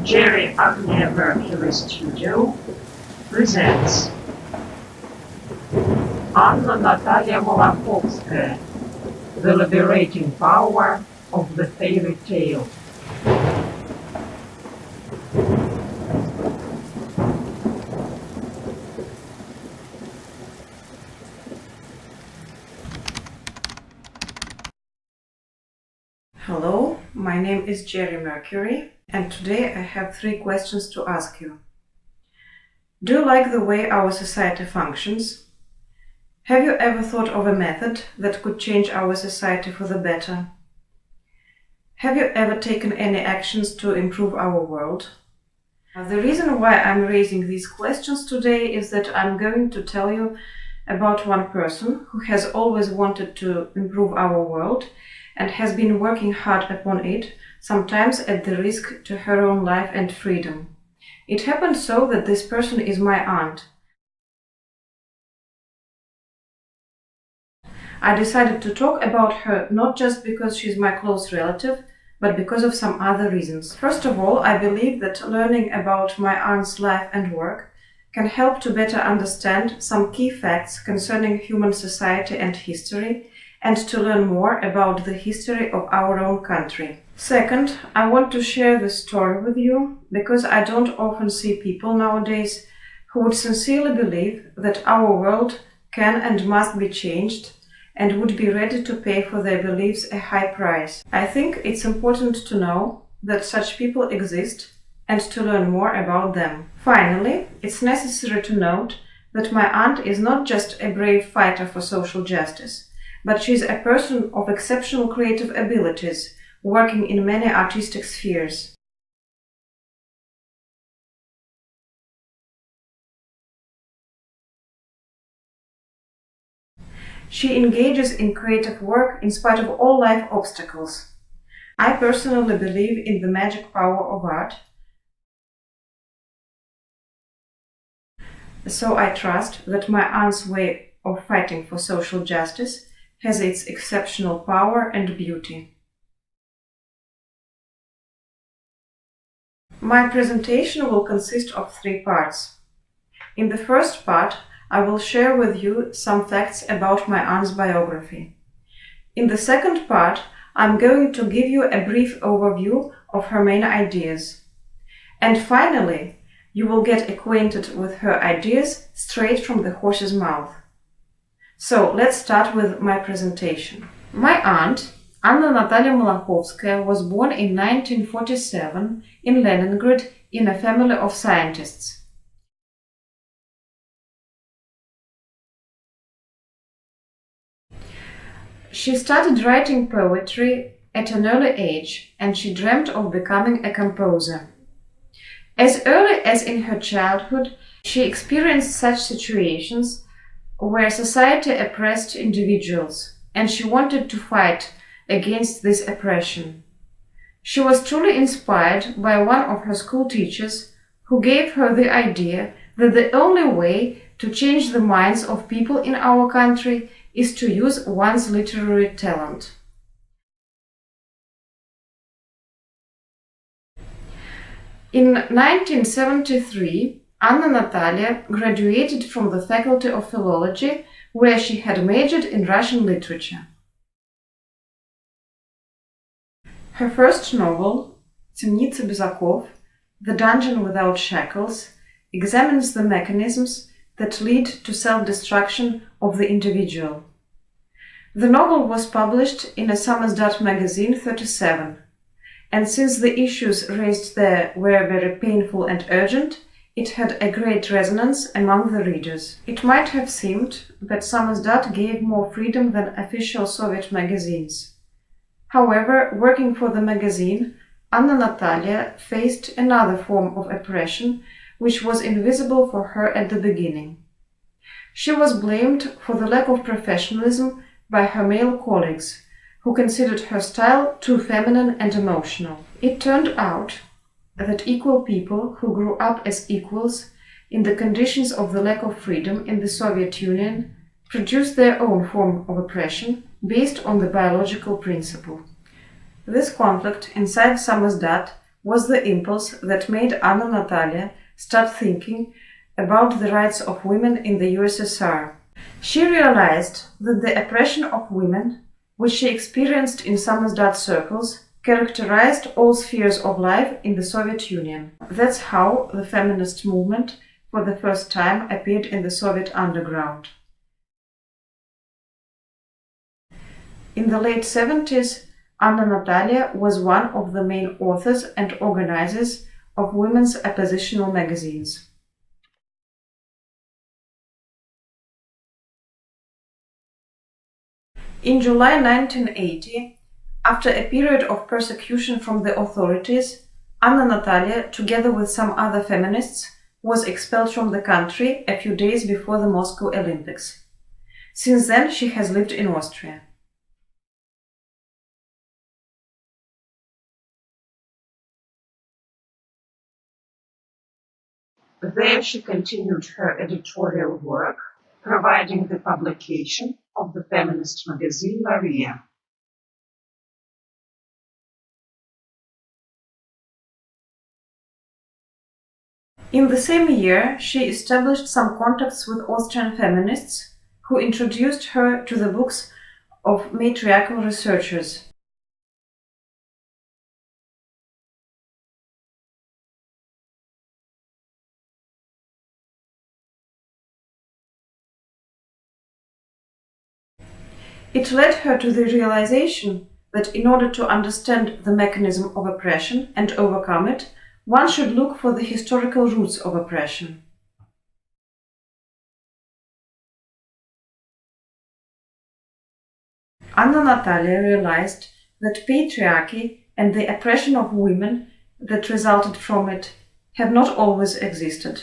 Jerry-Agnia Merkьюri Studio presents Anna-Natalia Malakhovskaya, The Liberating Power of the Fairy Tale. Hello, my name is Джерри Меркьюри, and today I have 3 questions to ask you. Do you like the way our society functions? Have you ever thought of a method that could change our society for the better? Have you ever taken any actions to improve our world? The reason why I'm raising these questions today is that I'm going to tell you about one person who has always wanted to improve our world and has been working hard upon it, sometimes at the risk to her own life and freedom. It happened so that this person is my aunt. I decided to talk about her not just because she's my close relative, but because of some other reasons. First of all, I believe that learning about my aunt's life and work can help to better understand some key facts concerning human society and history, and to learn more about the history of our own country. Second, I want to share this story with you because I don't often see people nowadays who would sincerely believe that our world can and must be changed and would be ready to pay for their beliefs a high price. I think it's important to know that such people exist and to learn more about them. Finally, it's necessary to note that my aunt is not just a brave fighter for social justice, but she's a person of exceptional creative abilities, working in many artistic spheres. She engages in creative work in spite of all life obstacles. I personally believe in the magic power of art, so I trust that my aunt's way of fighting for social justice has its exceptional power and beauty. My presentation will consist of 3 parts. In the first part, I will share with you some facts about my aunt's biography. In the second part, I'm going to give you a brief overview of her main ideas. And finally, you will get acquainted with her ideas straight from the horse's mouth. So let's start with my presentation. My aunt, Anna-Natalia Malakhovskaya, was born in 1947 in Leningrad in a family of scientists. She started writing poetry at an early age, and she dreamt of becoming a composer. As early as in her childhood, she experienced such situations where society oppressed individuals, and she wanted to fight against this oppression. She was truly inspired by one of her school teachers who gave her the idea that the only way to change the minds of people in our country is to use one's literary talent. In 1973, Anna-Natalia graduated from the Faculty of Philology, where she had majored in Russian literature. Her first novel, Темница без оков, The Dungeon Without Shackles, examines the mechanisms that lead to self-destruction of the individual. The novel was published in a Samizdat magazine 37, and since the issues raised there were very painful and urgent, it had a great resonance among the readers. It might have seemed that Samizdat gave more freedom than official Soviet magazines. However, working for the magazine, Anna-Natalia faced another form of oppression which was invisible for her at the beginning. She was blamed for the lack of professionalism by her male colleagues, who considered her style too feminine and emotional. It turned out that equal people who grew up as equals in the conditions of the lack of freedom in the Soviet Union produced their own form of oppression based on the biological principle. This conflict inside Samizdat was the impulse that made Anna-Natalia start thinking about the rights of women in the USSR. She realized that the oppression of women, which she experienced in samizdat circles, characterized all spheres of life in the Soviet Union. That's how the feminist movement for the first time appeared in the Soviet underground. In the late 70s, Anna-Natalia was one of the main authors and organizers of women's oppositional magazines. In July 1980, after a period of persecution from the authorities, Anna-Natalia, together with some other feminists, was expelled from the country a few days before the Moscow Olympics. Since then, she has lived in Austria. There she continued her editorial work, providing the publication of the feminist magazine Maria. In the same year, she established some contacts with Austrian feminists who introduced her to the books of matriarchal researchers. It led her to the realization that in order to understand the mechanism of oppression and overcome it, one should look for the historical roots of oppression. Anna-Natalia realized that patriarchy and the oppression of women that resulted from it have not always existed.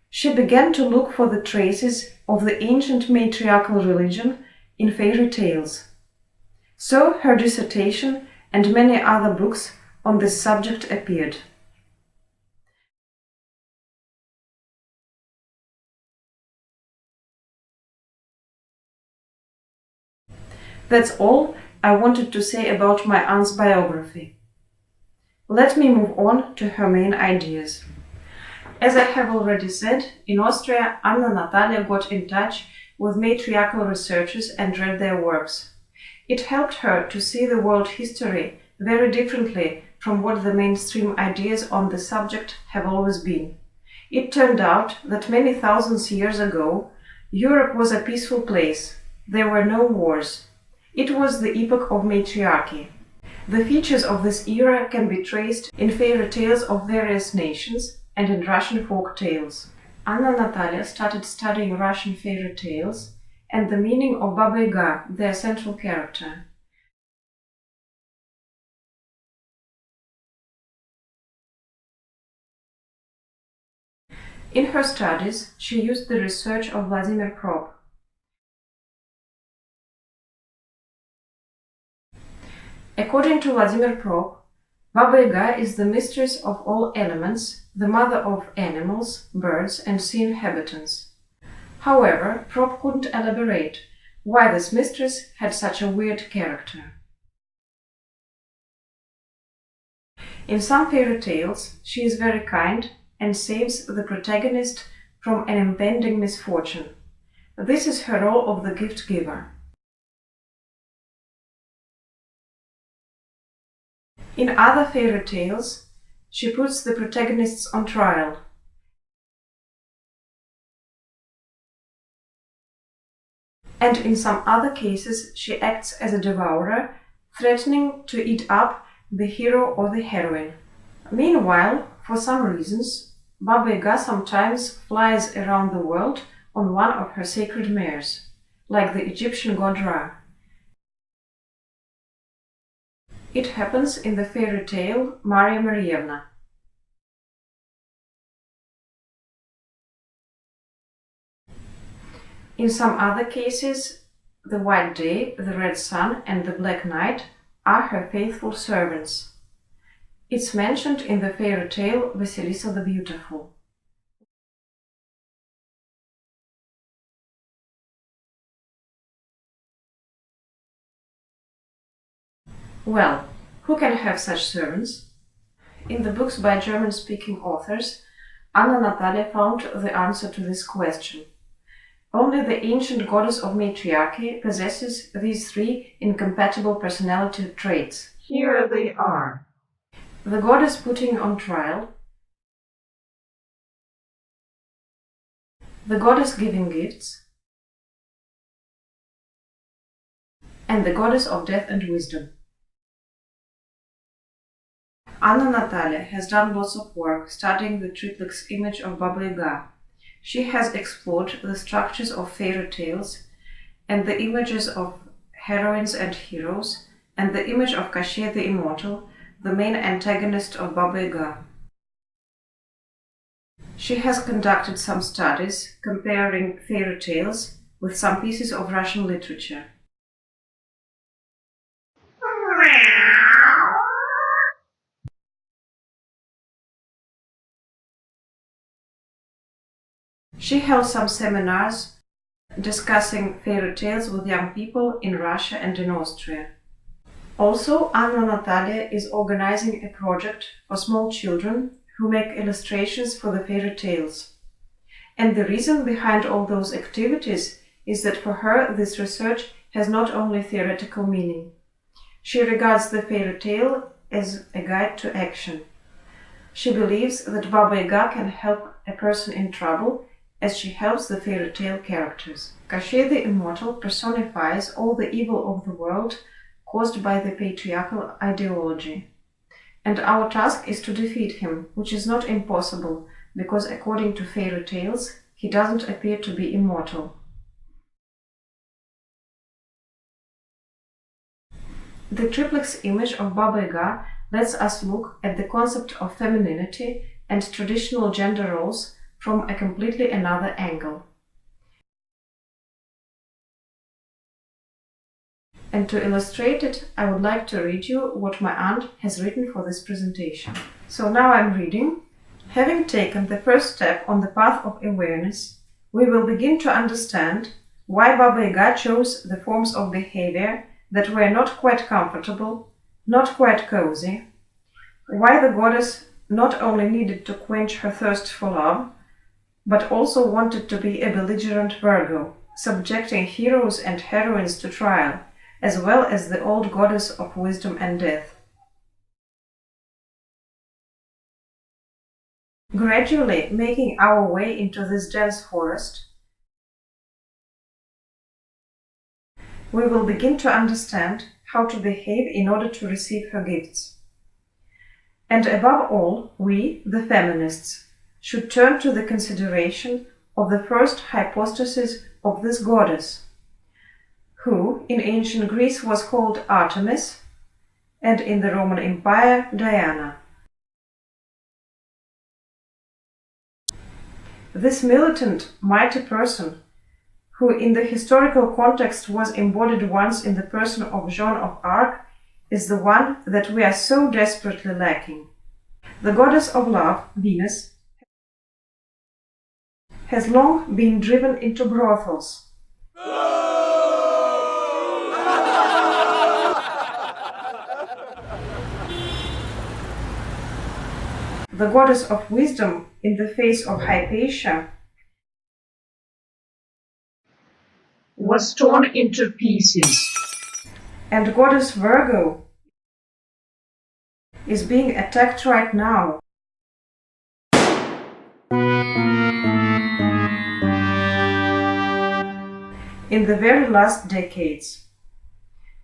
She began to look for the traces of the ancient matriarchal religion in fairy tales. So her dissertation and many other books on this subject appeared. That's all I wanted to say about my aunt's biography. Let me move on to her main ideas. As I have already said, in Austria, Anna-Natalia got in touch with matriarchal researchers and read their works. It helped her to see the world history very differently from what the mainstream ideas on the subject have always been. It turned out that many thousands years ago, Europe was a peaceful place. There were no wars. It was the epoch of matriarchy. The features of this era can be traced in fairy tales of various nations and in Russian folk tales. Anna-Natalia started studying Russian fairy tales and the meaning of Baba Yaga, their central character. In her studies, she used the research of Vladimir Prop. According to Vladimir Prop, Baba Yaga is the mistress of all elements, the mother of animals, birds, and sea inhabitants. However, Prop couldn't elaborate why this mistress had such a weird character. In some fairy tales, she is very kind and saves the protagonist from an impending misfortune. This is her role of the gift giver. In other fairy tales, she puts the protagonists on trial. And in some other cases, she acts as a devourer, threatening to eat up the hero or the heroine. Meanwhile, for some reasons, Baba Yaga sometimes flies around the world on one of her sacred mares, like the Egyptian god Ra. It happens in the fairy tale Maria Marievna. In some other cases, the white day, the red sun, and the black night are her faithful servants. It's mentioned in the fairy tale Vasilisa the Beautiful. Well, who can have such servants? In the books by German-speaking authors, Anna-Natalia found the answer to this question. Only the ancient goddess of matriarchy possesses these three incompatible personality traits. Here they are. The goddess putting on trial, the goddess giving gifts, and the goddess of death and wisdom. Anna-Natalia has done lots of work studying the triplex image of Baba Yaga. She has explored the structures of fairy tales and the images of heroines and heroes, and the image of Kashia the Immortal, the main antagonist of Baba Yaga. She has conducted some studies comparing fairy tales with some pieces of Russian literature. She held some seminars discussing fairy tales with young people in Russia and in Austria. Also, Anna-Natalia is organizing a project for small children who make illustrations for the fairy tales. And the reason behind all those activities is that for her this research has not only theoretical meaning. She regards the fairy tale as a guide to action. She believes that Baba Yaga can help a person in trouble as she helps the fairy tale characters. Kashia the Immortal personifies all the evil of the world caused by the patriarchal ideology. And our task is to defeat him, which is not impossible, because according to fairy tales, he doesn't appear to be immortal. The triplex image of Baba Yaga lets us look at the concept of femininity and traditional gender roles from a completely another angle. And to illustrate it, I would like to read you what my aunt has written for this presentation. So now I'm reading. Having taken the first step on the path of awareness, we will begin to understand why Baba Yaga chose the forms of behavior that were not quite comfortable, not quite cozy, why the goddess not only needed to quench her thirst for love, but also wanted to be a belligerent Virgo, subjecting heroes and heroines to trial, as well as the old goddess of wisdom and death. Gradually making our way into this dense forest, we will begin to understand how to behave in order to receive her gifts. And above all, we, the feminists, should turn to the consideration of the first hypostasis of this goddess, who in ancient Greece was called Artemis, and in the Roman Empire, Diana. This militant, mighty person, who in the historical context was embodied once in the person of Joan of Arc, is the one that we are so desperately lacking. The goddess of love, Venus, has long been driven into brothels. The goddess of wisdom, in the face of Hypatia, was torn into pieces. And goddess Virgo is being attacked right now. In the very last decades.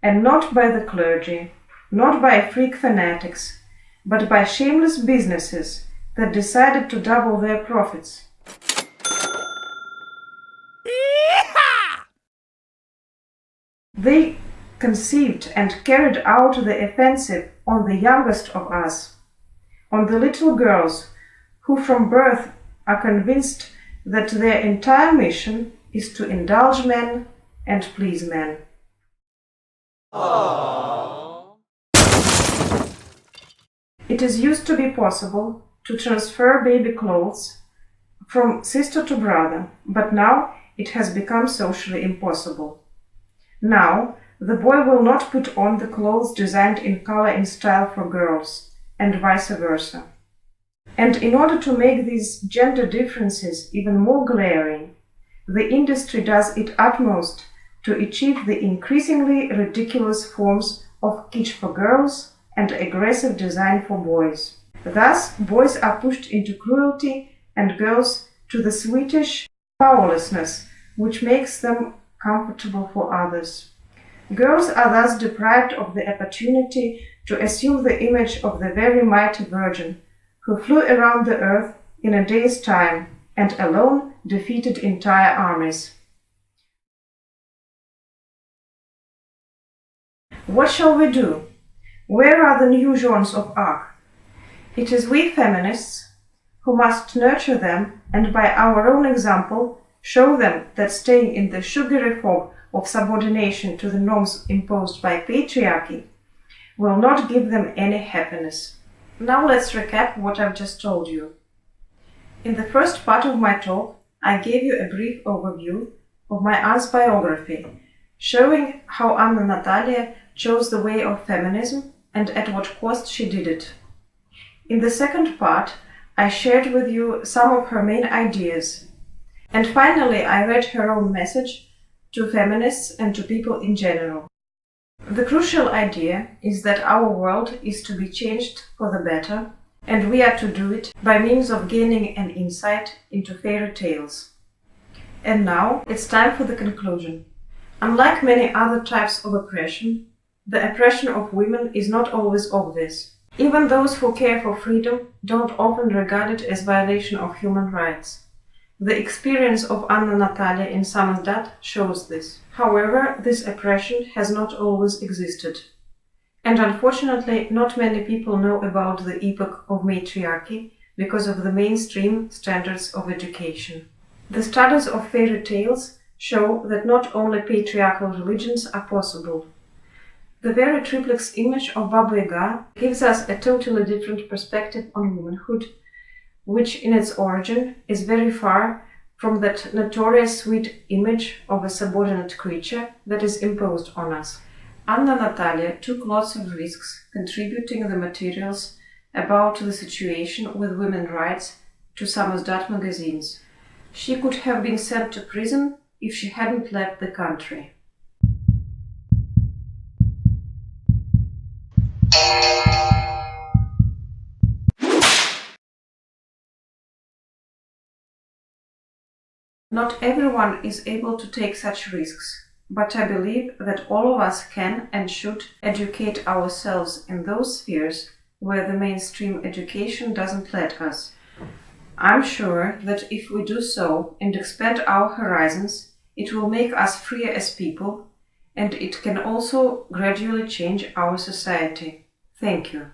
And not by the clergy, not by freak fanatics, but by shameless businesses that decided to double their profits. They conceived and carried out the offensive on the youngest of us, on the little girls who from birth are convinced that their entire mission is to indulge men and please men. Aww. It is used to be possible to transfer baby clothes from sister to brother, but now it has become socially impossible. Now, the boy will not put on the clothes designed in color and style for girls, and vice versa. And in order to make these gender differences even more glaring, the industry does its utmost to achieve the increasingly ridiculous forms of kitsch for girls and aggressive design for boys. Thus, boys are pushed into cruelty and girls to the sweetish powerlessness which makes them comfortable for others. Girls are thus deprived of the opportunity to assume the image of the very mighty Virgin who flew around the earth in a day's time and alone defeated entire armies. What shall we do? Where are the new genres of art? It is we feminists who must nurture them and by our own example show them that staying in the sugary fog of subordination to the norms imposed by patriarchy will not give them any happiness. Now let's recap what I've just told you. In the first part of my talk, I gave you a brief overview of my aunt's biography, showing how Anna-Natalia chose the way of feminism and at what cost she did it. In the second part, I shared with you some of her main ideas. And finally, I read her own message to feminists and to people in general. The crucial idea is that our world is to be changed for the better, and we are to do it by means of gaining an insight into fairy tales. And now it's time for the conclusion. Unlike many other types of oppression, the oppression of women is not always obvious. Even those who care for freedom don't often regard it as violation of human rights. The experience of Anna-Natalia in Samizdat shows this. However, this oppression has not always existed. And unfortunately, not many people know about the epoch of matriarchy because of the mainstream standards of education. The studies of fairy tales show that not only patriarchal religions are possible. The very triplex image of Baba Yaga gives us a totally different perspective on womanhood, which in its origin is very far from that notorious sweet image of a subordinate creature that is imposed on us. Anna-Natalia took lots of risks contributing the materials about the situation with women's rights to Samizdat magazines. She could have been sent to prison if she hadn't left the country. Not everyone is able to take such risks, but I believe that all of us can and should educate ourselves in those spheres where the mainstream education doesn't let us. I'm sure that if we do so and expand our horizons, it will make us freer as people, and it can also gradually change our society. Thank you.